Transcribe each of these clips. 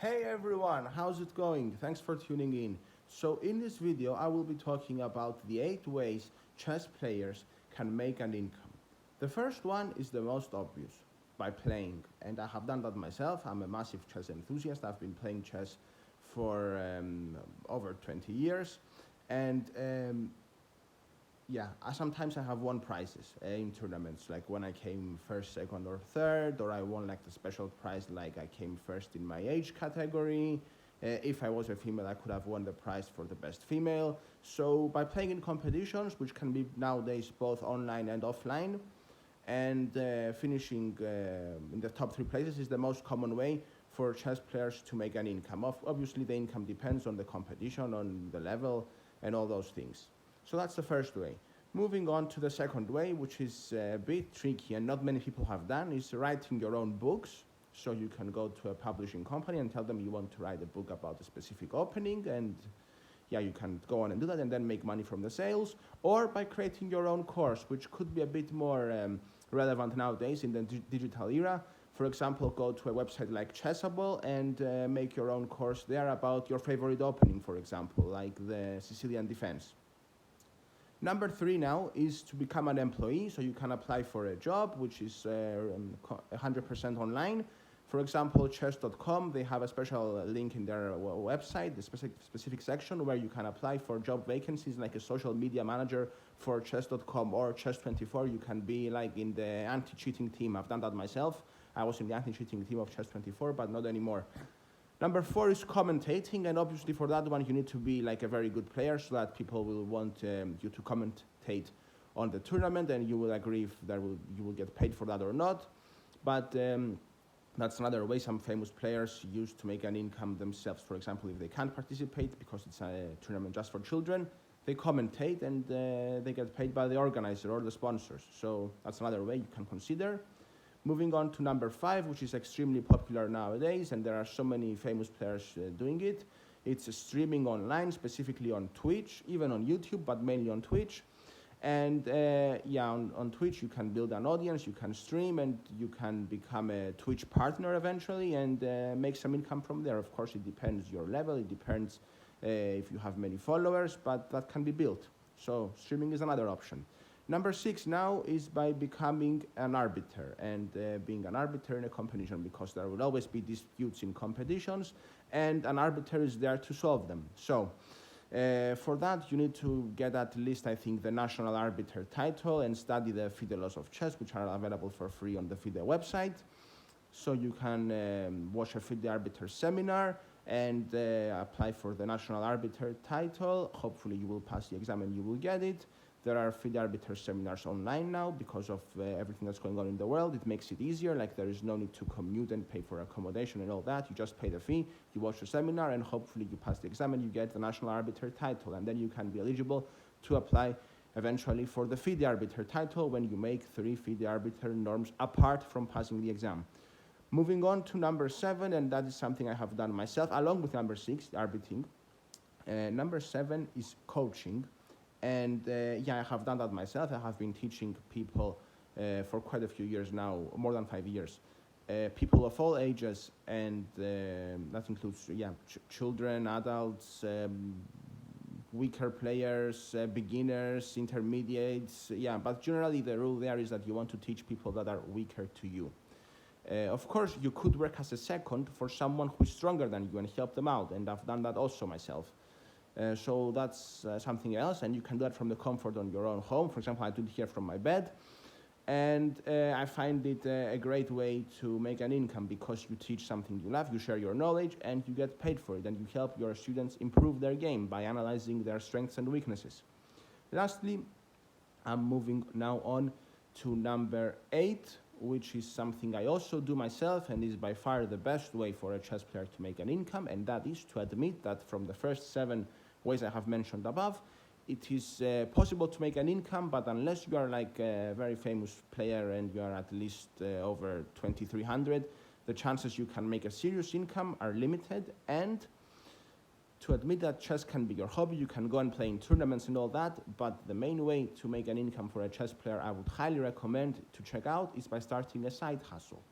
Hey everyone, how's it going? Thanks for tuning in. So in this video I will be talking about the 8 ways chess players can make an income. The first one is the most obvious, by playing, and I have done that myself. I'm a massive chess enthusiast. I've been playing chess for over 20 years, and yeah, sometimes I have won prizes in tournaments, like when I came first, second, or third, or I won like the special prize, like I came first in my age category. If I was a female, I could have won the prize for the best female. So by playing in competitions, which can be nowadays both online and offline, and finishing in the top 3 places is the most common way for chess players to make an income. Obviously, the income depends on the competition, on the level, and all those things. So that's the first way. Moving on to the second way, which is a bit tricky and not many people have done, is writing your own books. So you can go to a publishing company and tell them you want to write a book about a specific opening, and yeah, you can go on and do that and then make money from the sales, or by creating your own course, which could be a bit more relevant nowadays in the digital era. For example, go to a website like Chessable and make your own course there about your favorite opening, for example, like the Sicilian defense. Number 3 now is to become an employee, so you can apply for a job, which is 100% online. For example, chess.com, they have a special link in their website, the specific section where you can apply for job vacancies, like a social media manager for chess.com or chess24. You can be like in the anti-cheating team. I've done that myself. I was in the anti-cheating team of chess24, but not anymore. Number 4 is commentating, and obviously for that one you need to be like a very good player so that people will want you to commentate on the tournament, and you will agree if you will get paid for that or not. But that's another way some famous players use to make an income themselves. For example, if they can't participate because it's a tournament just for children, they commentate and they get paid by the organizer or the sponsors. So that's another way you can consider. Moving on to number 5, which is extremely popular nowadays, and there are so many famous players doing it. It's streaming online, specifically on Twitch, even on YouTube, but mainly on Twitch. And yeah, on Twitch you can build an audience, you can stream, and you can become a Twitch partner eventually and make some income from there. Of course, it depends your level, it depends if you have many followers, but that can be built. So streaming is another option. Number 6 now is by becoming an arbiter and being an arbiter in a competition, because there will always be disputes in competitions and an arbiter is there to solve them. So for that you need to get at least, I think, the national arbiter title and study the FIDE laws of chess, which are available for free on the FIDE website. So you can watch a FIDE arbiter seminar and apply for the national arbiter title. Hopefully you will pass the exam and you will get it. There are FIDE arbiter seminars online now because of everything that's going on in the world. It makes it easier, like there is no need to commute and pay for accommodation and all that. You just pay the fee, you watch the seminar, and hopefully you pass the exam and you get the national arbiter title. And then you can be eligible to apply eventually for the FIDE arbiter title when you make 3 FIDE arbiter norms apart from passing the exam. Moving on to number 7, and that is something I have done myself, along with number 6, arbiting. Number 7 is coaching. And yeah, I have done that myself. I have been teaching people for quite a few years now, more than 5 years. People of all ages, and that includes children, adults, weaker players, beginners, intermediates. Yeah, but generally the rule there is that you want to teach people that are weaker to you. Of course, you could work as a second for someone who's stronger than you and help them out, and I've done that also myself. So that's something else, and you can do that from the comfort on your own home. For example, I do it here from my bed, and I find it a great way to make an income, because you teach something you love, you share your knowledge, and you get paid for it, and you help your students improve their game by analyzing their strengths and weaknesses. Lastly, I'm moving now on to number 8, which is something I also do myself and is by far the best way for a chess player to make an income, and that is to admit that from the first 7 ways I have mentioned above, it is possible to make an income, but unless you are like a very famous player and you are at least over 2300, the chances you can make a serious income are limited. And to admit that chess can be your hobby, you can go and play in tournaments and all that, but the main way to make an income for a chess player I would highly recommend to check out is by starting a side hustle.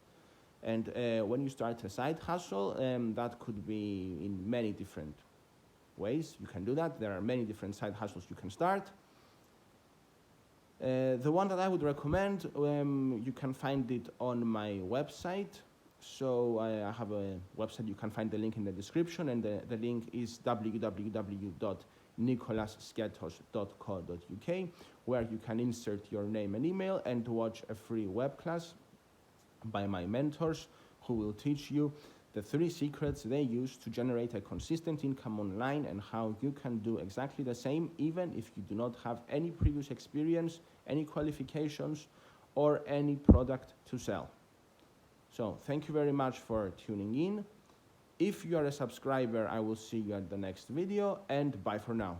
And when you start a side hustle, that could be in many different ways. You can do that. There are many different side hustles you can start. The one that I would recommend, you can find it on my website. So I have a website, you can find the link in the description, and the link is www.nikolassketos.co.uk, where you can insert your name and email and watch a free web class by my mentors, who will teach you the 3 secrets they use to generate a consistent income online, and how you can do exactly the same even if you do not have any previous experience, any qualifications, or any product to sell. So thank you very much for tuning in. If you are a subscriber, I will see you at the next video, and bye for now.